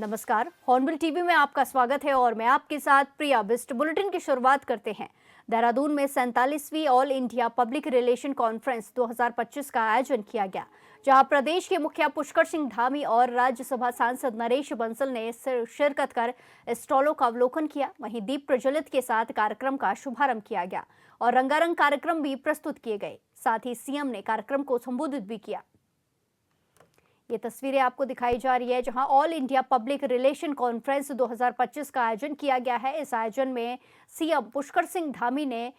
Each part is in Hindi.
नमस्कार, हॉर्नबिल टीवी में आपका स्वागत है और मैं आपके साथ प्रिया बिस्ट। बुलेटिन की शुरुआत करते हैं। देहरादून में 47वीं all India public relation conference 2025 का आयोजन किया गया, जहां प्रदेश के मुखिया पुष्कर सिंह धामी और राज्यसभा सांसद नरेश बंसल ने शिरकत कर स्टॉलों का अवलोकन किया। वहीं दीप प्रज्वलित के साथ कार्यक्रम का शुभारंभ किया गया और रंगारंग कार्यक्रम भी प्रस्तुत किए गए। साथ ही सीएम ने कार्यक्रम को संबोधित भी किया। ये तस्वीरें आपको दिखाई जा रही है, जहां all India public relation conference 2025 का आयोजन किया गया है। इस आयोजन में सीएम पुष्कर सिंह धामी ने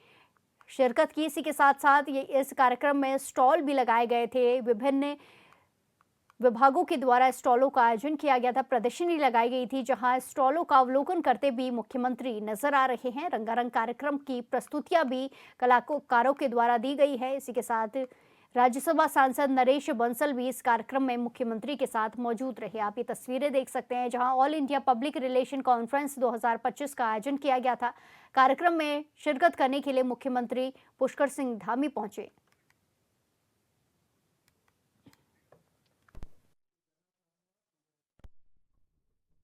शिरकत की। इसी के साथ साथ ये इस कार्यक्रम में स्टॉल भी लगाए गए थे। विभिन्न विभागों के द्वारा स्टॉलों का आयोजन किया गया था, प्रदर्शनी लगाई गई थी, जहां स्टॉलों का अवलोकन करते भी मुख्यमंत्री नजर आ रहे हैं। रंगारंग कार्यक्रम की प्रस्तुतियां भी कलाकारों के द्वारा दी गई है। इसी के साथ राज्यसभा सांसद नरेश बंसल भी इस कार्यक्रम में मुख्यमंत्री के साथ मौजूद रहे। आप ये तस्वीरें देख सकते हैं, जहां all India public relation conference 2025 का आयोजन किया गया था। कार्यक्रम में शिरकत करने के लिए मुख्यमंत्री पुष्कर सिंह धामी पहुंचे।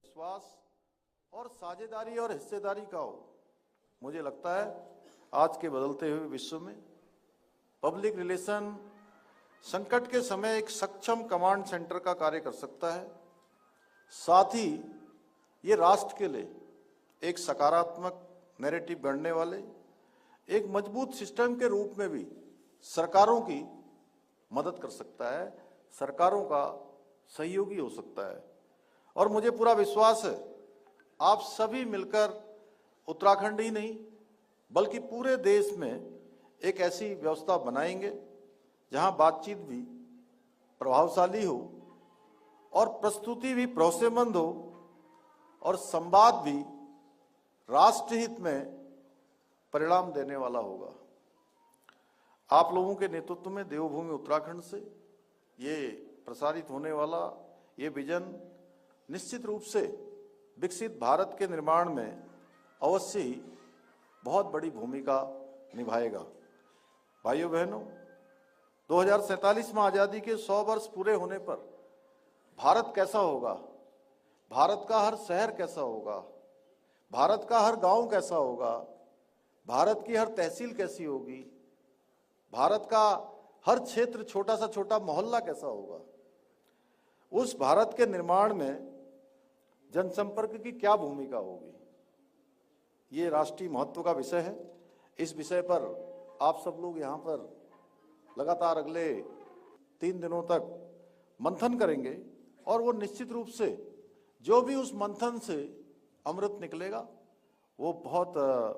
विश्वास और साझेदारी और हिस्सेदारी का हो। मुझे लगता है आज के बदलते हुए विश्व में पब्लिक रिलेशन संकट के समय एक सक्षम कमांड सेंटर का कार्य कर सकता है। साथ ही ये राष्ट्र के लिए एक सकारात्मक नैरेटिव गढ़ने वाले एक मजबूत सिस्टम के रूप में भी सरकारों की मदद कर सकता है, सरकारों का सहयोगी हो सकता है। और मुझे पूरा विश्वास है आप सभी मिलकर उत्तराखंड ही नहीं बल्कि पूरे देश में एक ऐसी व्यवस्था बनाएंगे जहां बातचीत भी प्रभावशाली हो और प्रस्तुति भी भरोसेमंद हो और संवाद भी राष्ट्रहित में परिणाम देने वाला होगा। आप लोगों के नेतृत्व में देवभूमि उत्तराखंड से ये प्रसारित होने वाला ये विजन निश्चित रूप से विकसित भारत के निर्माण में अवश्य ही बहुत बड़ी भूमिका निभाएगा। भाइयों बहनों, 2047 में आज़ादी के 100 वर्ष पूरे होने पर भारत कैसा होगा, भारत का हर शहर कैसा होगा, भारत का हर गांव कैसा होगा, भारत की हर तहसील कैसी होगी, भारत का हर क्षेत्र छोटा सा छोटा मोहल्ला कैसा होगा, उस भारत के निर्माण में जनसंपर्क की क्या भूमिका होगी, ये राष्ट्रीय महत्व का विषय है। इस विषय पर आप सब लोग यहाँ पर लगातार अगले 3 दिनों तक मंथन करेंगे और वो निश्चित रूप से जो भी उस मंथन से अमृत निकलेगा वो बहुत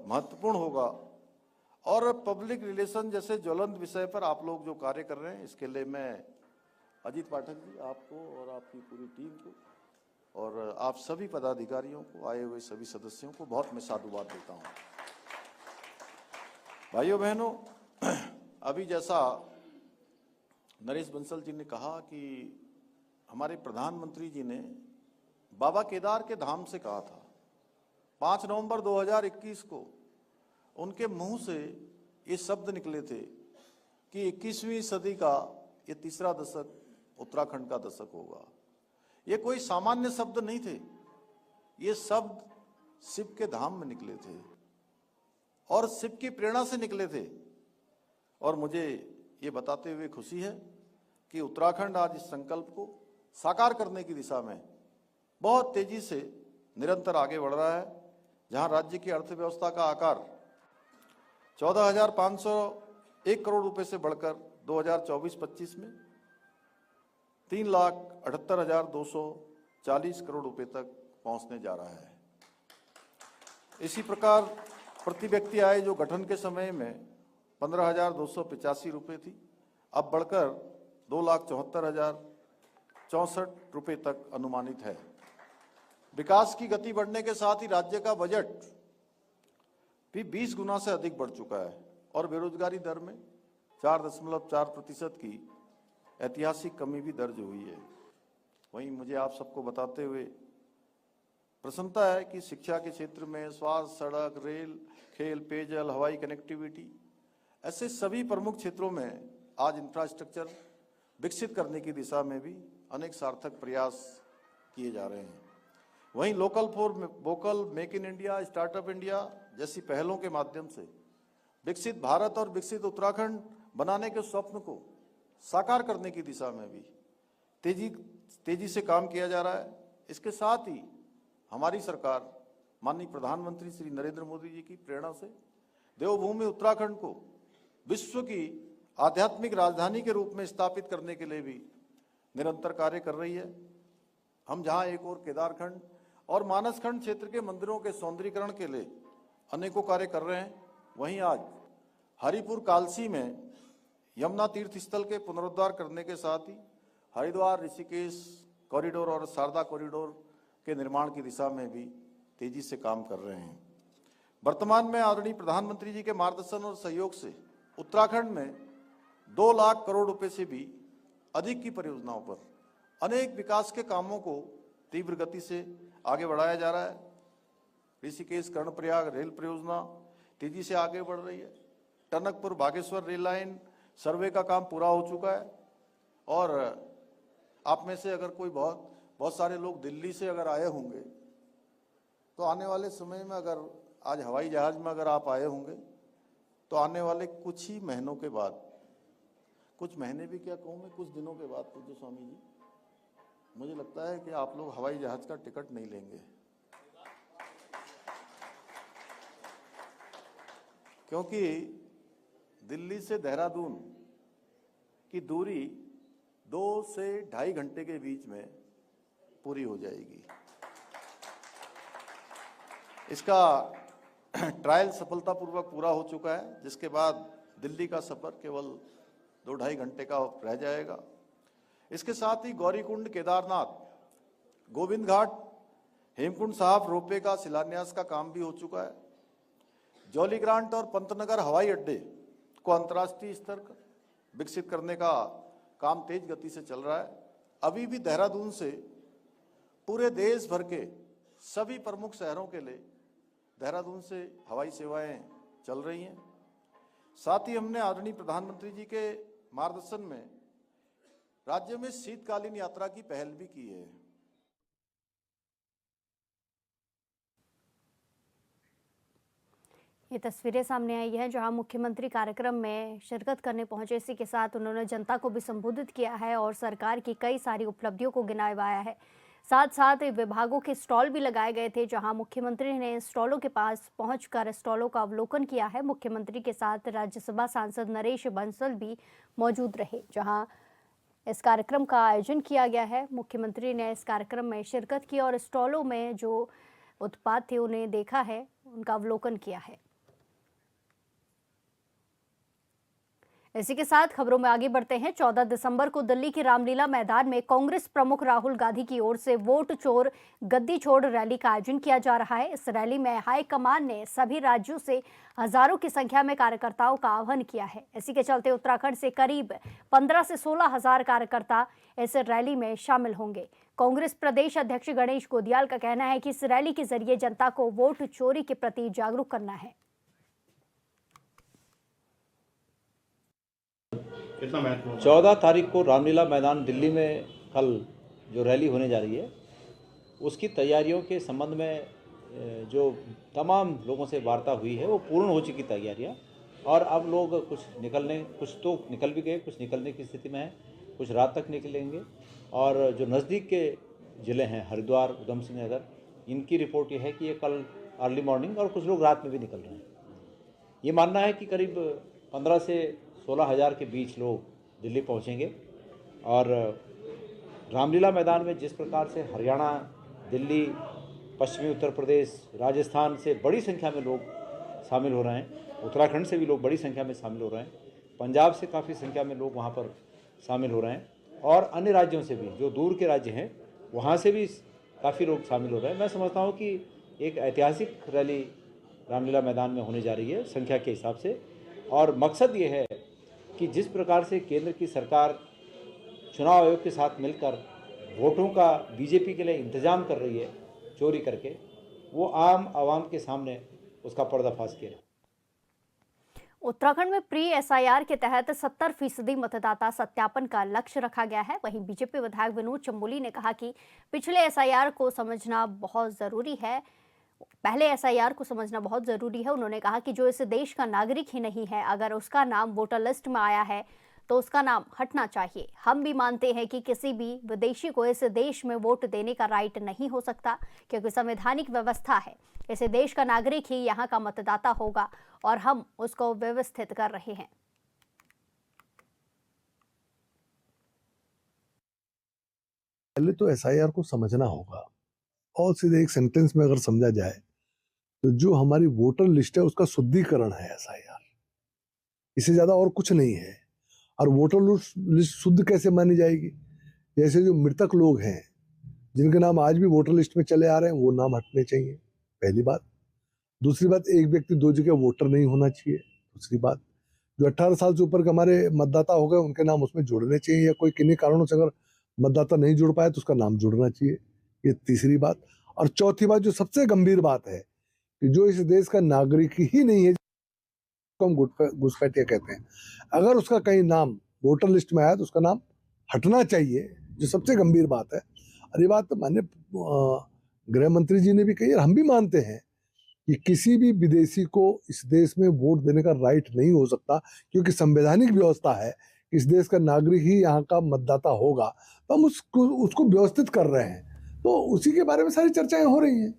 महत्वपूर्ण होगा। और पब्लिक रिलेशन जैसे ज्वलंत विषय पर आप लोग जो कार्य कर रहे हैं, इसके लिए मैं अजीत पाठक जी आपको और आपकी पूरी टीम को और आप सभी पदाधिकारियों को, आए हुए सभी सदस्यों को बहुत मैं साधुवाद देता हूँ। भाइयों बहनों, अभी जैसा नरेश बंसल जी ने कहा कि हमारे प्रधानमंत्री जी ने बाबा केदार के धाम से कहा था, 5 नवंबर 2021 को उनके मुंह से ये शब्द निकले थे कि 21वीं सदी का ये तीसरा दशक उत्तराखंड का दशक होगा। ये कोई सामान्य शब्द नहीं थे, ये शब्द शिव के धाम में निकले थे और शिव की प्रेरणा से निकले थे। और मुझे ये बताते हुए खुशी है कि उत्तराखंड आज इस संकल्प को साकार करने की दिशा में बहुत तेजी से निरंतर आगे बढ़ रहा है, जहां राज्य की अर्थव्यवस्था का आकार 14,501 करोड़ रुपए से बढ़कर 2024-25 में 3,78,240 करोड़ रुपए तक पहुंचने जा रहा है। इसी प्रकार प्रति व्यक्ति आय जो गठन के समय में 15,285 रुपये थी, अब बढ़कर 2,74,064 रुपये तक अनुमानित है। विकास की गति बढ़ने के साथ ही राज्य का बजट भी 20 गुना से अधिक बढ़ चुका है और बेरोजगारी दर में 4.4% की ऐतिहासिक कमी भी दर्ज हुई है। वहीं मुझे आप सबको बताते हुए प्रसन्नता है कि शिक्षा के क्षेत्र में स्वास्थ्य, सड़क, रेल, खेल, पेयजल, हवाई कनेक्टिविटी ऐसे सभी प्रमुख क्षेत्रों में आज इंफ्रास्ट्रक्चर विकसित करने की दिशा में भी अनेक सार्थक प्रयास किए जा रहे हैं। वहीं local for vocal, make in India, startup India जैसी पहलों के माध्यम से विकसित भारत और विकसित उत्तराखंड बनाने के स्वप्न को साकार करने की दिशा में भी तेजी से काम किया जा रहा है। इसके साथ ही हमारी सरकार माननीय प्रधानमंत्री श्री नरेंद्र मोदी जी की प्रेरणा से देवभूमि उत्तराखंड को विश्व की आध्यात्मिक राजधानी के रूप में स्थापित करने के लिए भी निरंतर कार्य कर रही है। हम जहां एक और केदारखंड और मानसखंड क्षेत्र के मंदिरों के सौंदर्यीकरण के लिए अनेकों कार्य कर रहे हैं, वहीं आज हरिपुर कालसी में यमुना तीर्थ स्थल के पुनरुद्धार करने के साथ ही हरिद्वार ऋषिकेश कॉरिडोर और शारदा कॉरिडोर के निर्माण की दिशा में भी तेजी से काम कर रहे हैं। वर्तमान में आदरणीय प्रधानमंत्री जी के मार्गदर्शन और सहयोग से उत्तराखंड में 2 लाख करोड़ रुपए से भी अधिक की परियोजनाओं पर अनेक विकास के कामों को तीव्र गति से आगे बढ़ाया जा रहा है। ऋषिकेश कर्णप्रयाग रेल परियोजना तेजी से आगे बढ़ रही है। टनकपुर बागेश्वर रेल लाइन सर्वे का काम पूरा हो चुका है और आप में से अगर कोई बहुत सारे लोग दिल्ली से अगर आए होंगे तो आने वाले समय में, अगर आज हवाई जहाज में अगर आप आए होंगे तो आने वाले कुछ ही महीनों के बाद, कुछ महीने भी क्या कहूँ मैं, कुछ दिनों के बाद पूज्य स्वामी जी, मुझे लगता है कि आप लोग हवाई जहाज का टिकट नहीं लेंगे, क्योंकि दिल्ली से देहरादून की दूरी 2 से 2.5 घंटे के बीच में पूरी हो जाएगी। इसका ट्रायल सफलतापूर्वक पूरा हो चुका है, जिसके बाद दिल्ली का सफर केवल 2-2.5 घंटे का रह जाएगा। इसके साथ ही गौरीकुंड, केदारनाथ, गोविंद घाट, हेमकुंड साहिब रोपवे का शिलान्यास का काम भी हो चुका है। जौलीग्रांट और पंतनगर हवाई अड्डे को अंतर्राष्ट्रीय स्तर पर विकसित करने का काम तेज गति से चल रहा है। अभी भी देहरादून से पूरे देश भर के सभी प्रमुख शहरों के लिए देहरादून से हवाई सेवाएं चल रही हैं। साथ ही हमने आदरणीय प्रधानमंत्री जी के मार्गदर्शन में राज्य में शीतकालीन यात्रा की पहल भी की है। ये तस्वीरें सामने आई हैं जहां मुख्यमंत्री कार्यक्रम में शिरकत करने पहुंचे। इसी के साथ उन्होंने जनता को भी संबोधित किया है और सरकार की कई सारी उपलब्धियों को गिनाया है। साथ साथ विभागों के स्टॉल भी लगाए गए थे, जहां मुख्यमंत्री ने स्टॉलों के पास पहुंचकर स्टॉलों का अवलोकन किया है। मुख्यमंत्री के साथ राज्यसभा सांसद नरेश बंसल भी मौजूद रहे, जहां इस कार्यक्रम का आयोजन किया गया है। मुख्यमंत्री ने इस कार्यक्रम में शिरकत की और स्टॉलों में जो उत्पाद थे उन्हें देखा है, उनका अवलोकन किया है। इसी के साथ खबरों में आगे बढ़ते हैं। 14 दिसंबर को दिल्ली के रामलीला मैदान में कांग्रेस प्रमुख राहुल गांधी की ओर से वोट चोर गद्दी छोड़ रैली का आयोजन किया जा रहा है। इस रैली में हाईकमान ने सभी राज्यों से हजारों की संख्या में कार्यकर्ताओं का आह्वान किया है। इसी के चलते उत्तराखंड से करीब 15 से 16 हजार कार्यकर्ता इस रैली में शामिल होंगे। कांग्रेस प्रदेश अध्यक्ष गणेश गोदियाल का कहना है कि इस रैली के जरिए जनता को वोट चोरी के प्रति जागरूक करना है। 14 तारीख को रामलीला मैदान दिल्ली में कल जो रैली होने जा रही है, उसकी तैयारियों के संबंध में जो तमाम लोगों से वार्ता हुई है वो पूर्ण हो चुकी तैयारियां, और अब लोग कुछ तो निकल भी गए, कुछ निकलने की स्थिति में है, कुछ रात तक निकलेंगे। और जो नज़दीक के ज़िले हैं हरिद्वार, उधम सिंह नगर, इनकी रिपोर्ट ये है कि ये कल अर्ली मॉर्निंग और कुछ लोग रात में भी निकल रहे हैं। ये मानना है कि करीब 15 से 16 हज़ार के बीच लोग दिल्ली पहुंचेंगे। और रामलीला मैदान में जिस प्रकार से हरियाणा, दिल्ली, पश्चिमी उत्तर प्रदेश, राजस्थान से बड़ी संख्या में लोग शामिल हो रहे हैं, उत्तराखंड से भी लोग बड़ी संख्या में शामिल हो रहे हैं, पंजाब से काफ़ी संख्या में लोग वहाँ पर शामिल हो रहे हैं, और अन्य राज्यों से भी जो दूर के राज्य हैं वहाँ से भी काफ़ी लोग शामिल हो रहे हैं। मैं समझता हूँ कि एक ऐतिहासिक रैली रामलीला मैदान में होने जा रही है संख्या के हिसाब से। और मकसद ये है कि जिस प्रकार से केंद्र की सरकार चुनाव आयोग के साथ मिलकर वोटों का बीजेपी के लिए इंतजाम कर रही है चोरी करके, वो आम आवाम के सामने उसका पर्दाफाश किया। उत्तराखंड में प्री एसआईआर के तहत 70% मतदाता सत्यापन का लक्ष्य रखा गया है। वहीं बीजेपी विधायक विनोद चंबोली ने कहा कि पिछले एसआईआर को समझना बहुत जरूरी है। पहले एसआईआर को समझना बहुत जरूरी है। उन्होंने कहा कि जो इस देश का नागरिक ही नहीं है, अगर उसका नाम वोटर लिस्ट में आया है तो उसका नाम हटना चाहिए। हम भी मानते हैं कि किसी भी विदेशी को इस देश में वोट देने का राइट नहीं हो सकता, क्योंकि संवैधानिक व्यवस्था है इस देश का नागरिक ही यहाँ का मतदाता होगा और हम उसको व्यवस्थित कर रहे हैं। पहले तो एसआईआर को समझना होगा और सीधे एक सेंटेंस में अगर समझा जाए तो जो हमारी वोटर लिस्ट है उसका शुद्धिकरण है एसआईआर, इससे ज्यादा और कुछ नहीं है। और वोटर लिस्ट शुद्ध कैसे मानी जाएगी? जैसे जो मृतक लोग हैं जिनके नाम आज भी वोटर लिस्ट में चले आ रहे हैं, वो नाम हटने चाहिए, पहली बात। दूसरी बात, एक व्यक्ति दो जगह वोटर नहीं होना चाहिए। दूसरी बात, जो 18 साल से ऊपर के हमारे मतदाता हो गए उनके नाम उसमें जोड़ने चाहिए, या कोई किन्हीं कारणों से अगर मतदाता नहीं जुड़ पाए तो उसका नाम जुड़ना चाहिए, ये तीसरी बात। और चौथी बात, जो सबसे गंभीर बात है कि जो इस देश का नागरिक ही नहीं है, जिसको हम घुसपैठिया कहते हैं, अगर उसका कहीं नाम वोटर लिस्ट में आया तो उसका नाम हटना चाहिए, जो सबसे गंभीर बात है। और ये बात तो माननीय गृह मंत्री जी ने भी कही, और हम भी मानते हैं कि किसी भी विदेशी को इस देश में वोट देने का राइट नहीं हो सकता, क्योंकि संवैधानिक व्यवस्था है कि इस देश का नागरिक ही यहाँ का मतदाता होगा। तो हम उसको व्यवस्थित कर रहे हैं, तो उसी के बारे में सारी चर्चाएं हो रही हैं।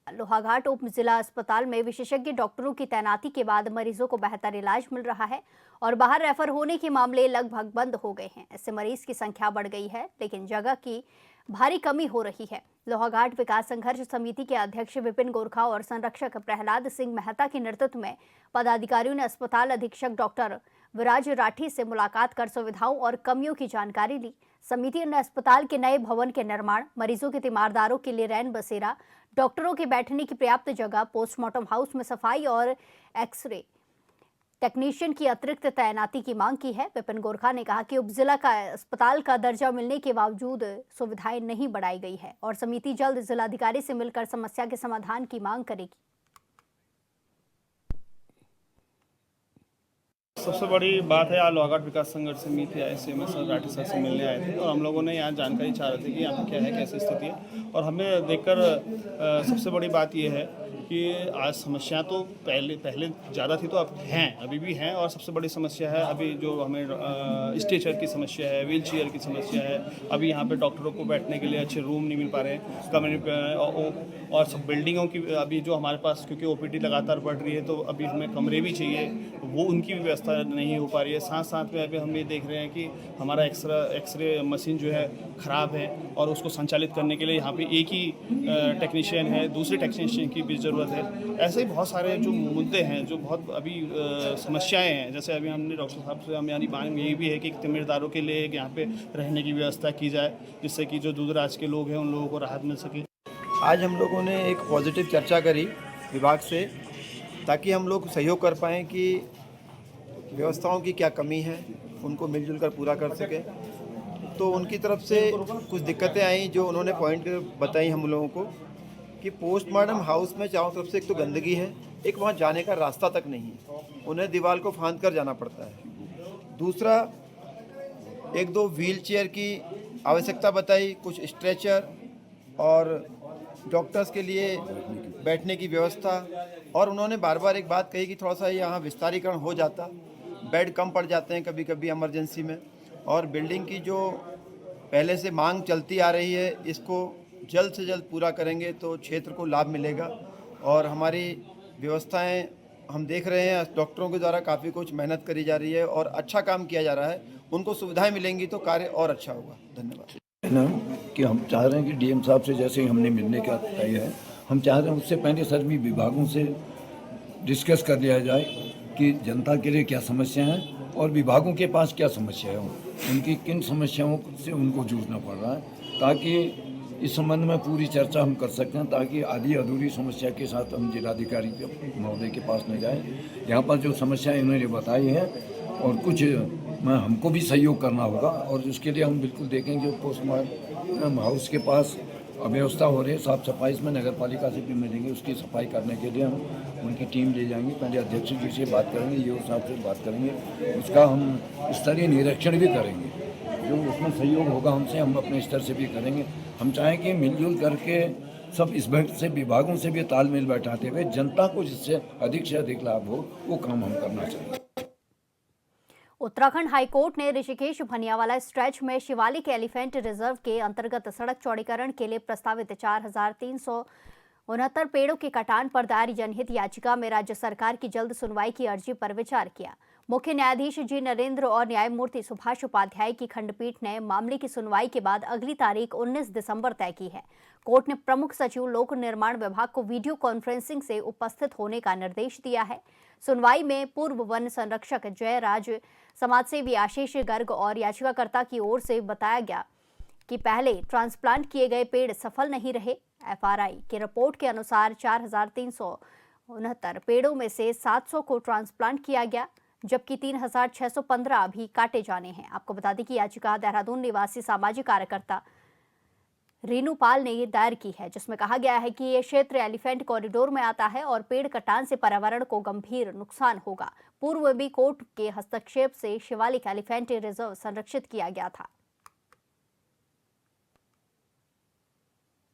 लोहाघाट उप जिला अस्पताल में विशेषज्ञ डॉक्टरों की तैनाती के बाद मरीजों को बेहतर इलाज मिल रहा है और बाहर रेफर होने के मामले लगभग बंद हो गए हैं। इससे मरीज की संख्या बढ़ गई है, लेकिन जगह की भारी कमी हो रही है। लोहाघाट विकास संघर्ष समिति के अध्यक्ष विपिन गोरखा और संरक्षक प्रहलाद सिंह मेहता के नेतृत्व में पदाधिकारियों ने अस्पताल अधीक्षक डॉक्टर विराज राठी से मुलाकात कर सुविधाओं और कमियों की जानकारी ली। समिति ने अस्पताल के नए भवन के निर्माण, मरीजों के तीमारदारों के लिए रैन बसेरा, डॉक्टरों के बैठने की पर्याप्त जगह, पोस्टमार्टम हाउस में सफाई और एक्सरे टेक्नीशियन की अतिरिक्त तैनाती की मांग की है। विपिन गोरखा ने कहा कि उपजिला का अस्पताल का दर्जा मिलने के बावजूद सुविधाएं नहीं बढ़ाई गई है और समिति जल्द जिलाधिकारी से मिलकर समस्या के समाधान की मांग करेगी। सबसे बड़ी बात है, आज लोहाघाट विकास संघर्ष समिति ICMS और राठी सर से मिलने आए थे और हम लोगों ने यहाँ जानकारी चाह रहे थे कि यहाँ पे क्या है, कैसी स्थिति है। और हमें देखकर सबसे बड़ी बात ये है कि आज समस्या तो पहले ज़्यादा थी, तो अब हैं, अभी भी हैं। और सबसे बड़ी समस्या है अभी जो हमें स्ट्रेचर की समस्या है, व्हील चेयर की समस्या है। अभी यहाँ पे डॉक्टरों को बैठने के लिए अच्छे रूम नहीं मिल पा रहे हैं, कमरे और सब बिल्डिंगों की अभी जो हमारे पास, क्योंकि OPD लगातार बढ़ रही है तो अभी हमें कमरे भी चाहिए, वो उनकी भी व्यवस्था नहीं हो पा रही है। साथ साथ में अभी हम ये देख रहे हैं कि हमारा एक्सरे मशीन जो है ख़राब है और उसको संचालित करने के लिए यहाँ पे एक ही टेक्नीशियन है, दूसरे टेक्नीशियन की भी ज़रूरत है। ऐसे ही बहुत सारे जो मुद्दे हैं, जो बहुत अभी समस्याएं हैं। जैसे अभी हमने डॉक्टर साहब से हम यानी मांग यही भी है कि तीमारदारों के लिए यहाँ पे रहने की व्यवस्था की जाए, जिससे कि जो दूरदराज के लोग हैं उन लोगों को राहत मिल सके। आज हम लोगों ने एक पॉजिटिव चर्चा करी विभाग से, ताकि हम लोग सहयोग कर पाएँ कि व्यवस्थाओं की क्या कमी है, उनको मिलजुल कर पूरा कर सकें। तो उनकी तरफ से कुछ दिक्कतें आई जो उन्होंने पॉइंट बताई हम लोगों को, कि पोस्टमार्टम हाउस में चारों तरफ से एक तो गंदगी है, एक वहाँ जाने का रास्ता तक नहीं है, उन्हें दीवार को फांद कर जाना पड़ता है। दूसरा, एक दो व्हील चेयर की आवश्यकता बताई, कुछ स्ट्रेचर और डॉक्टर्स के लिए बैठने की व्यवस्था। और उन्होंने बार बार एक बात कही कि थोड़ा सा यहाँ विस्तारीकरण हो जाता, बेड कम पड़ जाते हैं कभी कभी इमरजेंसी में, और बिल्डिंग की जो पहले से मांग चलती आ रही है, इसको जल्द से जल्द पूरा करेंगे तो क्षेत्र को लाभ मिलेगा। और हमारी व्यवस्थाएं हम देख रहे हैं, डॉक्टरों के द्वारा काफ़ी कुछ मेहनत करी जा रही है और अच्छा काम किया जा रहा है। उनको सुविधाएं मिलेंगी तो कार्य और अच्छा होगा। धन्यवाद। ना कि हम चाह रहे हैं कि DM साहब से जैसे ही हमने मिलने का तय है, हम चाह रहे हैं उससे पहले सभी विभागों से डिस्कस कर लिया जाए कि जनता के लिए क्या समस्या है और विभागों के पास क्या समस्या है, उनकी किन समस्याओं से उनको जूझना पड़ रहा है, ताकि इस संबंध में पूरी चर्चा हम कर सकते हैं, ताकि आधी अधूरी समस्या के साथ हम जिलाधिकारी महोदय के पास न जाएं। यहाँ पर जो समस्याएं इन्होंने बताई हैं और कुछ हमको भी सहयोग करना होगा, और उसके लिए हम बिल्कुल देखेंगे पोस्टमार्टम हाउस के पास अव्यवस्था हो रही है साफ सफाई, इसमें नगर पालिका से भी मिलेंगे, उसकी सफाई करने के लिए हम उनकी टीम ले जाएंगे। पहले अध्यक्ष जी से बात करेंगे, ईओ साहब से बात करेंगे, उसका हम स्तरीय निरीक्षण भी करेंगे। जो उसमें सहयोग होगा हमसे, हम अपने स्तर से भी करेंगे। हम चाहें कि मिलजुल करके सब इस से विभागों से भी तालमेल बैठाते हुए जनता को जिससे अधिक से अधिक लाभ हो, वो काम हम करना चाहिए। उत्तराखंड हाईकोर्ट ने ऋषिकेश भनियावाला स्ट्रेच में शिवालिक एलिफेंट रिजर्व के अंतर्गत सड़क चौड़ीकरण के लिए प्रस्तावित 4,369 पेड़ों के कटान पर दायर जनहित याचिका में राज्य सरकार की जल्द सुनवाई की अर्जी पर विचार किया। मुख्य न्यायाधीश जी नरेंद्र और न्यायमूर्ति सुभाष उपाध्याय की खंडपीठ ने मामले की सुनवाई के बाद अगली तारीख 19 दिसंबर तय की है। कोर्ट ने प्रमुख सचिव लोक निर्माण विभाग को वीडियो कॉन्फ्रेंसिंग से उपस्थित होने का निर्देश दिया है। सुनवाई में पूर्व वन संरक्षक जयराज, समाजसेवी आशीष गर्ग और याचिकाकर्ता की ओर से बताया गया कि पहले ट्रांसप्लांट किए गए पेड़ सफल नहीं रहे। एफआरआई की रिपोर्ट के अनुसार 4,369 पेड़ों में से 700 को ट्रांसप्लांट किया गया, जबकि 3,615 अभी काटे जाने हैं। आपको बता दें कि याचिका देहरादून निवासी सामाजिक कार्यकर्ता रीनू पाल ने ये दायर की है, जिसमें कहा गया है कि ये क्षेत्र एलिफेंट कॉरिडोर में आता है और पेड़ कटान से पर्यावरण को गंभीर नुकसान होगा। पूर्व में भी कोर्ट के हस्तक्षेप से शिवालिक एलिफेंट रिजर्व संरक्षित किया गया था।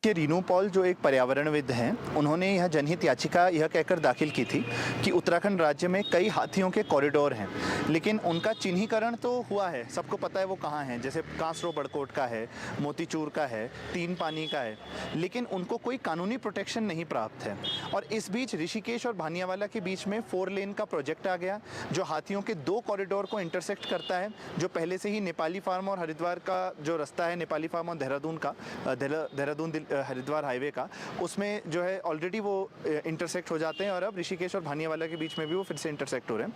कि रीनू पॉल जो एक पर्यावरणविद हैं, उन्होंने यह जनहित याचिका यह कहकर दाखिल की थी कि उत्तराखंड राज्य में कई हाथियों के कॉरिडोर हैं, लेकिन उनका चिन्हीकरण तो हुआ है, सबको पता है वो कहाँ हैं। जैसे कांसरो बड़कोट का है, मोतीचूर का है, तीन पानी का है, लेकिन उनको कोई कानूनी प्रोटेक्शन नहीं प्राप्त है। और इस बीच ऋषिकेश और भानियावाला के बीच में 4 लेन का प्रोजेक्ट आ गया, जो हाथियों के 2 कॉरिडोर को इंटरसेक्ट करता है, जो पहले से ही नेपाली फार्म और हरिद्वार का जो रास्ता है, नेपाली फार्म और देहरादून का, देहरादून हरिद्वार हाईवे का, उसमें जो है ऑलरेडी वो इंटरसेक्ट हो जाते हैं और अब ऋषिकेश और भानियावाला के बीच में भी वो फिर से इंटरसेक्ट हो रहे हैं।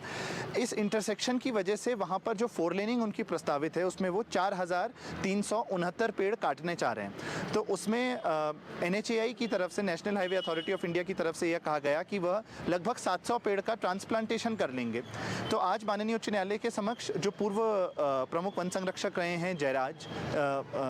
इस इंटरसेक्शन की वजह से वहाँ पर जो 4 लेनिंग उनकी प्रस्तावित है, उसमें वो 4,369 पेड़ काटने चाह रहे हैं। तो उसमें NHAI की तरफ से, national highway authority of India की तरफ से यह कहा गया कि वह लगभग 700 पेड़ का ट्रांसप्लांटेशन कर लेंगे। तो आज माननीय उच्च न्यायालय के समक्ष जो पूर्व प्रमुख वन संरक्षक रहे हैं जयराज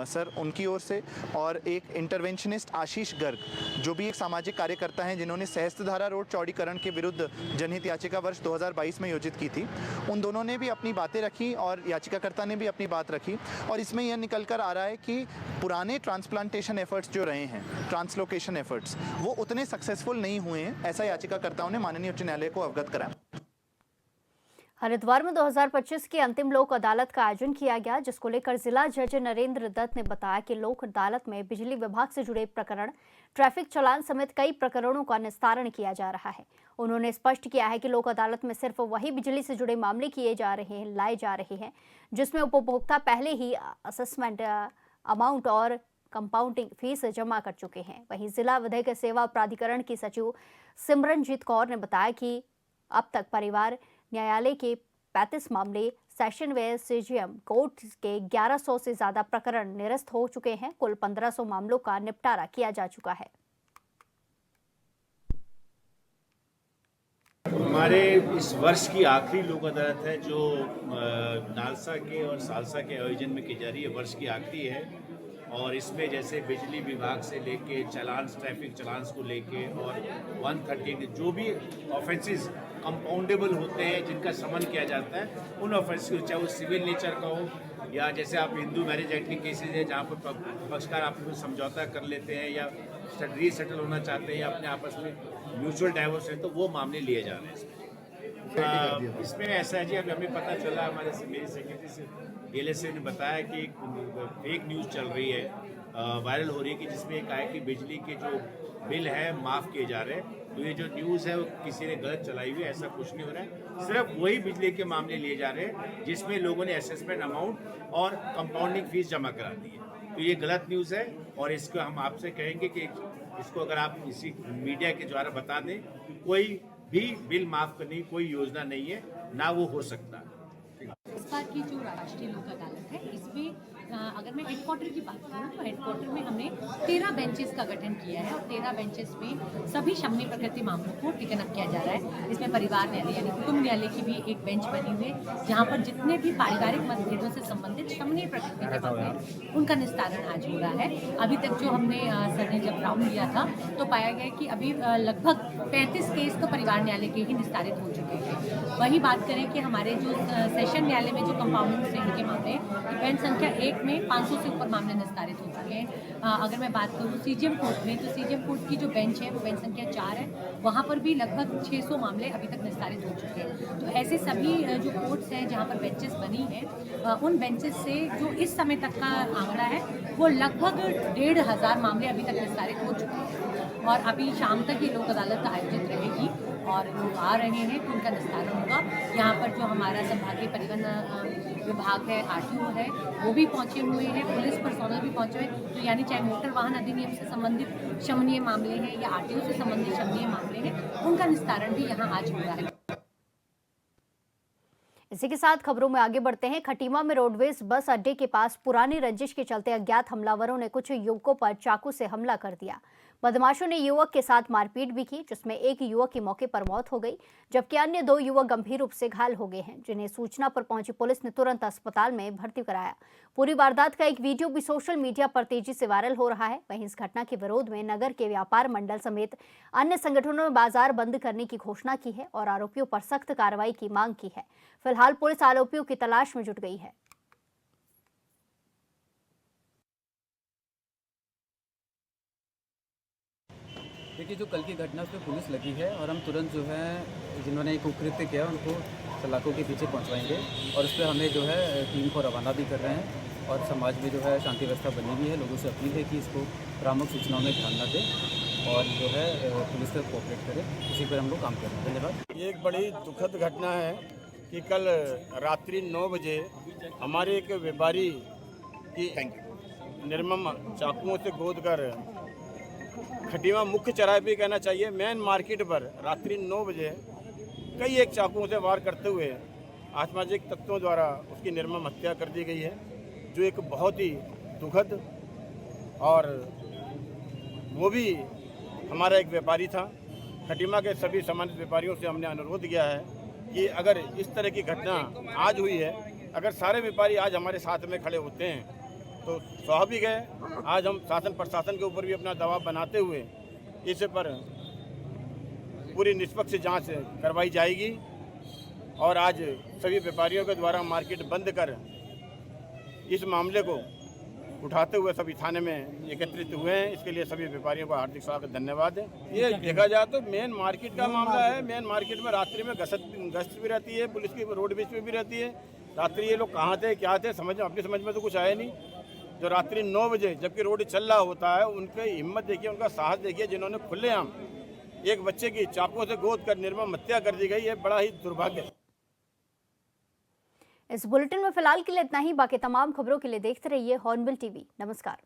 सर, उनकी ओर से, और एक इंटरवेंशनिस्ट आशीष गर्ग, जो भी एक सामाजिक कार्यकर्ता हैं जिन्होंने सहस्त्रधारा रोड चौड़ीकरण के विरुद्ध जनहित याचिका वर्ष 2022 में योजित की थी, उन दोनों ने भी अपनी बातें रखी और याचिकाकर्ता ने भी अपनी बात रखी। और इसमें यह निकल कर आ रहा है कि पुराने ट्रांसप्लांटेशन एफर्ट्स जो रहे हैं, ट्रांसलोकेशन एफर्ट्स, वो उतने सक्सेसफुल नहीं हुए हैं, ऐसा याचिकाकर्ताओं ने माननीय उच्च न्यायालय को अवगत कराया। हरिद्वार में 2025 की अंतिम लोक अदालत का आयोजन किया गया, जिसको लेकर जिला जज नरेंद्र दत्त ने बताया कि लोक अदालत में बिजली विभाग से जुड़े प्रकरण, ट्रैफिक चालान समेत कई प्रकरणों का निस्तारण किया जा रहा है। उन्होंने स्पष्ट किया है कि लोक अदालत में सिर्फ वही बिजली से जुड़े मामले लाए जा रहे हैं जिसमें उपभोक्ता पहले ही असेसमेंट अमाउंट और कंपाउंडिंग फीस जमा कर चुके हैं। वहीं जिला विधिक सेवा प्राधिकरण की सचिव सिमरनजीत कौर ने बताया कि अब तक परिवार न्यायालय के 35 मामले, सेशन व CJM कोर्ट के 1100 से ज्यादा प्रकरण निरस्त हो चुके हैं। कुल 1500 मामलों का निपटारा किया जा चुका है। हमारे इस वर्ष की आखिरी लोक अदालत है, जो नालसा के और सालसा के आयोजन में की जा रही है। वर्ष की आखिरी है और इसमें जैसे बिजली विभाग से लेके चालान, ट्रैफिक चालान्स को लेके और 130 जो भी ऑफेंसेस कंपाउंडेबल होते हैं, जिनका समन किया जाता है, उन ऑफेंस को, चाहे वो सिविल नेचर का हो या जैसे आप हिंदू मैरिज एक्ट के केसेज है जहाँ पर पक्षकार आपस में समझौता कर लेते हैं या रीसेटल होना चाहते हैं या अपने आपस में म्यूचुअल डाइवोर्स है, तो वो मामले लिए जा रहे हैं। इसमें ऐसा है जी, अभी हमें पता चला, हमारे मेरे सेक्रेटरी से DLSA ने बताया कि फेक न्यूज़ चल रही है, वायरल हो रही है, कि जिसमें कहा है कि बिजली के जो बिल है माफ़ किए जा रहे हैं। तो ये जो न्यूज़ है वो किसी ने गलत चलाई हुई है, ऐसा कुछ नहीं हो रहा है। सिर्फ वही बिजली के मामले लिए जा रहे हैं जिसमें लोगों ने असेसमेंट अमाउंट और कंपाउंडिंग फीस जमा करा दी है। तो ये गलत न्यूज़ है और इसको हम आपसे कहेंगे कि इसको अगर आप इसी मीडिया के द्वारा बता दें, कोई भी बिल माफ़ करने की कोई योजना नहीं है, ना वो हो सकता। इस बार की जो राष्ट्रीय लोक अदालत है, इसमें अगर मैं हेडक्वार्टर की बात करूँ तो हेडक्वार्टर में हमने 13 बेंचेस का गठन किया है और 13 बेंचेस में सभी शमनी प्रकृति मामलों को टेकन अप किया जा रहा है। इसमें परिवार न्यायालय यानी कुटुंब न्यायालय की भी एक बेंच बनी हुई है, जहाँ पर जितने भी पारिवारिक मतभेदों से संबंधित शमनी प्रकृति के मामले उनका निस्तारण आज हो रहा है। अभी तक जो हमने सर ने जब राउंड लिया था तो पाया गया कि अभी लगभग 35 केस तो परिवार न्यायालय के ही निस्तारित हो चुके हैं। वही बात करें कि हमारे जो सेशन न्यायालय में जो कंपाउंडिंग श्रेणी के मामले बेंच संख्या 1 में 500 से ऊपर मामले निस्तारित हो चुके हैं। अगर मैं बात करूँ सीजीएम कोर्ट में तो सीजीएम कोर्ट की जो बेंच है वो बेंच संख्या 4 है, वहाँ पर भी लगभग 600 मामले अभी तक निस्तारित हो चुके हैं। तो ऐसे सभी जो कोर्ट्स हैं जहाँ पर बेंचेस बनी हैं उन बेंचेस से जो इस समय तक का आंकड़ा है वो लगभग 1,500 मामले अभी तक निस्तारित हो चुके हैं और अभी शाम तक ये लोक अदालत आयोजित रहेगी और लोग आ रहे हैं तो उनका निस्तारण होगा। यहाँ पर जो हमारा संभागीय परिवहन विभाग है, आरटीओ है, वो भी पहुँचे हुए हैं, पुलिस पर्सोनल भी पहुँचे हुए हैं। तो यानी चाहे मोटर वाहन अधिनियम से संबंधित शमनीय मामले हैं या आरटीओ से संबंधित शमनीय मामले हैं, उनका निस्तारण भी यहाँ आज हो रहा है। इसी के साथ खबरों में आगे बढ़ते हैं। खटीमा में रोडवेज बस अड्डे के पास पुरानी रंजिश के चलते अज्ञात हमलावरों ने कुछ युवकों पर चाकू से हमला कर दिया। बदमाशों ने युवक के साथ मारपीट भी की, जिसमें एक युवक की मौके पर मौत हो गई, जबकि अन्य 2 युवक गंभीर रूप से घायल हो गए हैं, जिन्हें सूचना पर पहुंची पुलिस ने तुरंत अस्पताल में भर्ती कराया। पूरी वारदात का एक वीडियो भी सोशल मीडिया पर तेजी से वायरल हो रहा है। वहीं इस घटना के विरोध में नगर के व्यापार मंडल समेत अन्य संगठनों ने बाजार बंद करने की घोषणा की है और आरोपियों पर सख्त कार्रवाई की मांग की है। फिलहाल पुलिस आरोपियों की तलाश में जुट गई है। देखिए, जो कल की घटना उस पर पुलिस लगी है और हम तुरंत जो है जिन्होंने एक कुकृत्य किया उनको सलाखों के पीछे पहुंचवाएंगे और उस पर हमें जो है टीम को रवाना भी कर रहे हैं और समाज में जो है शांति व्यवस्था बनी हुई है। लोगों से अपील है कि इसको भ्रामक सूचनाओं में ध्यान न दें और जो है पुलिस से कोऑपरेट करें। उसी पर हम लोग काम कर रहे हैं। धन्यवाद। ये एक बड़ी दुखद घटना है कि कल रात्रि 9 बजे हमारे एक व्यापारी की निर्मम चाकुओं से गोद कर खटीमा मुख्य चौराहे पे कहना चाहिए मेन मार्केट पर रात्रि 9 बजे कई एक चाकुओं से वार करते हुए असामाजिक तत्वों द्वारा उसकी निर्मम हत्या कर दी गई है, जो एक बहुत ही दुखद और वो भी हमारा एक व्यापारी था। खटीमा के सभी सम्मानित व्यापारियों से हमने अनुरोध किया है कि अगर इस तरह की घटना आज हुई है, अगर सारे व्यापारी आज हमारे साथ में खड़े होते हैं तो स्वाभाविक है आज हम शासन प्रशासन के ऊपर भी अपना दबाव बनाते हुए इस पर पूरी निष्पक्ष जांच करवाई जाएगी और आज सभी व्यापारियों के द्वारा मार्केट बंद कर इस मामले को उठाते हुए सभी थाने में एकत्रित हुए हैं। इसके लिए सभी व्यापारियों का हार्दिक स्वागत, धन्यवाद है। ये देखा जाए तो मेन मार्केट का मामला है। मेन मार्केट में रात्रि में गश्त भी रहती है, पुलिस की रोडवेज पे भी रहती है। रात्रि ये लोग कहाँ थे क्या थे अपनी समझ में तो कुछ आया नहीं। जो रात्रि 9 बजे जबकि रोड चल रहा होता है, उनकी हिम्मत देखिए, उनका साहस देखिए, जिन्होंने खुलेआम एक बच्चे की चाकुओं से गोद कर निर्मम हत्या कर दी गई है। बड़ा ही दुर्भाग्य है। इस बुलेटिन में फिलहाल के लिए इतना ही। बाकी तमाम खबरों के लिए देखते रहिए हॉर्नबिल टीवी। नमस्कार।